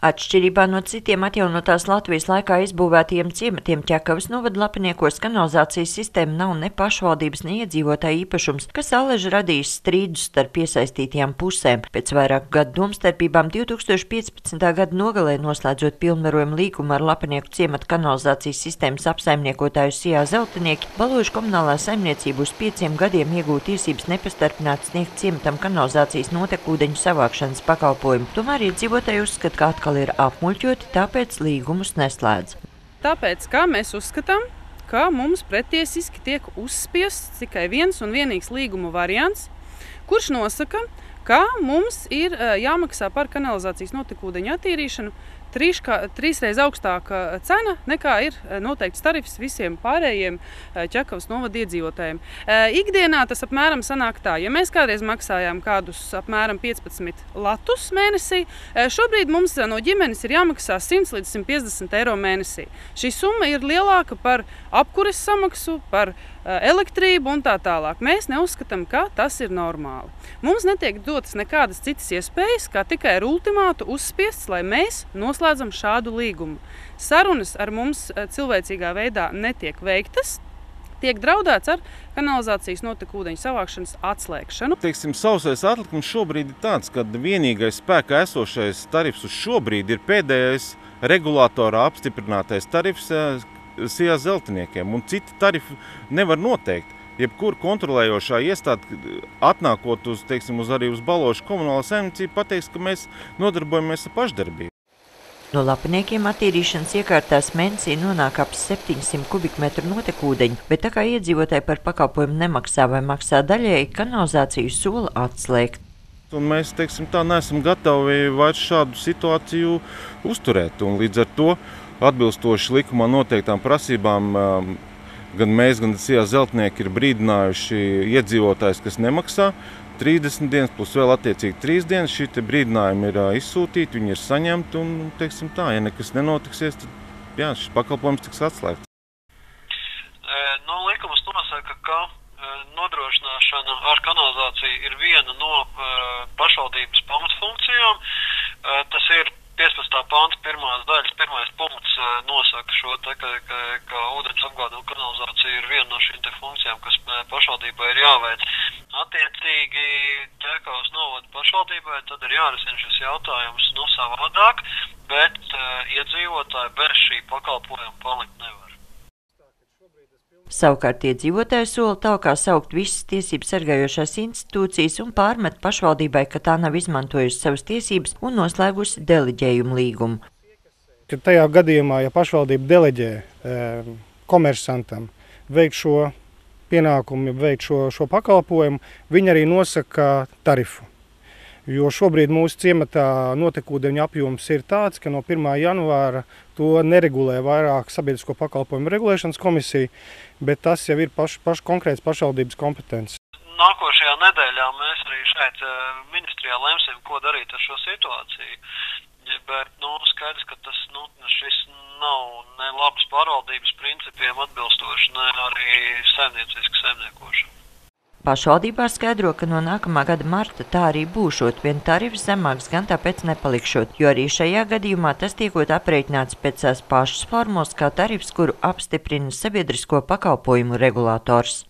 Atšķirībā no citiem atjaunotās Latvijas laikā izbūvētajiem ciematiem Ķekavas novada Lapiniekos kanalizācijas sistēma nav ne pašvaldības, ne iedzīvotāju īpašums, kas allaži radījis strīdus starp iesaistītajām pusēm. Pēc vairāku gadu domstarpībām 2015. gada nogalē noslēdzot pilnvarojumu līgumu ar Lapinieku ciemata kanalizācijas sistēmas apsaimniekotāju Sijā Zeltinieki, Baložu komunālā saimniecība uz 5 gadiem iegūt tiesības nepastarpināt sniegt ciematam kanalizācijas notekūdeņu savākšanas pakalpojumu. Tomēr iedzīvotāji uzskata, ka atkal ir apmuļķoti, tāpēc līgumus neslēdz. Tāpēc, kā mēs uzskatām, ka mums pretiesiski tiek uzspiests tikai viens un vienīgs līguma variants, kurš nosaka, ka mums ir jāmaksā par kanalizācijas notekūdeņu attīrīšanu trīsreiz augstāka cena nekā ir noteikts tarifs visiem pārējiem Ķekavas novada iedzīvotājiem. Ikdienā tas apmēram sanāk tā, ja mēs kādreiz maksājām kādus apmēram 15 latus mēnesī, šobrīd mums no ģimenes ir jāmaksā 100 līdz 150 eiro mēnesī. Šī summa ir lielāka par apkures samaksu, par elektrību un tā tālāk. Mēs neuzskatām, ka tas ir normāli. Mums netiek dotas nekādas citas iespējas, kā tikai ar ultimātu uzspiests, lai mēs noslēdzam šādu līgumu. Sarunas ar mums cilvēcīgā veidā netiek veiktas, tiek draudēts ar kanalizācijas notekūdeņu savākšanas atslēgšanu. Sausais atlikums šobrīd ir tāds, ka vienīgais spēkā esošais tarifs uz šobrīd ir pēdējais regulātorā apstiprinātais tarifs Sijā Zeltiniekiem, un citi tarifi nevar noteikt. Jebkura kontrolējošā iestāde atnākot arī uz Baložu komunālo saimniecību pateiks, ka mēs nodarbojamies ar pašdarbību. No Lapiniekiem attīrīšanas iekārtās mēnesī nonāk ap 700 kubikmetru notekūdeņu, bet tā kā iedzīvotāji par pakalpojumu nemaksā vai maksā daļēji, kanalizāciju sola atslēgt. Un mēs, neesam gatavi vairs šādu situāciju uzturēt, un līdz ar to atbilstoši likumā noteiktām prasībām gan mēs, gan Sijā Zeltinieki ir brīdinājuši iedzīvotājus, kas nemaksā 30 dienas, plus vēl attiecīgi 3 dienas. Šī brīdinājumi ir izsūtīti, viņi ir saņemti, un, ja nekas nenotiksies, tad šis pakalpojums tiks atslēgts. Likums nosaka, ka nodrošināšana ar kanalizāciju ir viena no pašvaldības pamatfunkcijām. Tas ir 15. panta pirmās daļas, pirmais punkts nosaka šo, ka ūdens apgāde un kanalizācija ir viena no šīm funkcijām, kas pašvaldībai ir jāveic. Attiecīgi Ķekavas novada pašvaldībai tad ir jārisina šis jautājums savādāk, bet iedzīvotāji bez šī pakalpojuma palikt nevar. Savukārt iedzīvotāji sola talkā saukt visas tiesības sargājošās institūcijas un pārmet pašvaldībai, ka tā nav izmantojusi savas tiesības un noslēgusi deleģējumu līgumu. Tajā gadījumā, ja pašvaldība deleģē komersantam veikt šo pienākumu, veikt šo pakalpojumu, viņi arī nosaka tarifu. Jo šobrīd mūsu ciematā notekūdeņu apjoms ir tāds, ka no 1. janvāra to neregulē vairāk sabiedrisko pakalpojumu regulēšanas komisija, bet tas jau ir konkrēts pašvaldības kompetence. Nākošajā nedēļā mēs arī šeit ministrijā lemsim, ko darīt ar šo situāciju. Bet skaidrs, ka šis nav ne labas pārvaldības principiem atbilstoši, ne arī saimnieciski saimniekošana. Pašvaldībā skaidro, ka no nākamā gada marta tā arī būšot, vien tarifs zemāks gan tāpēc nepalikšot, jo arī šajā gadījumā tas tiekot aprēķināts pēc tās pašas formulas kā tarifs, kuru apstiprina sabiedrisko pakalpojumu regulators.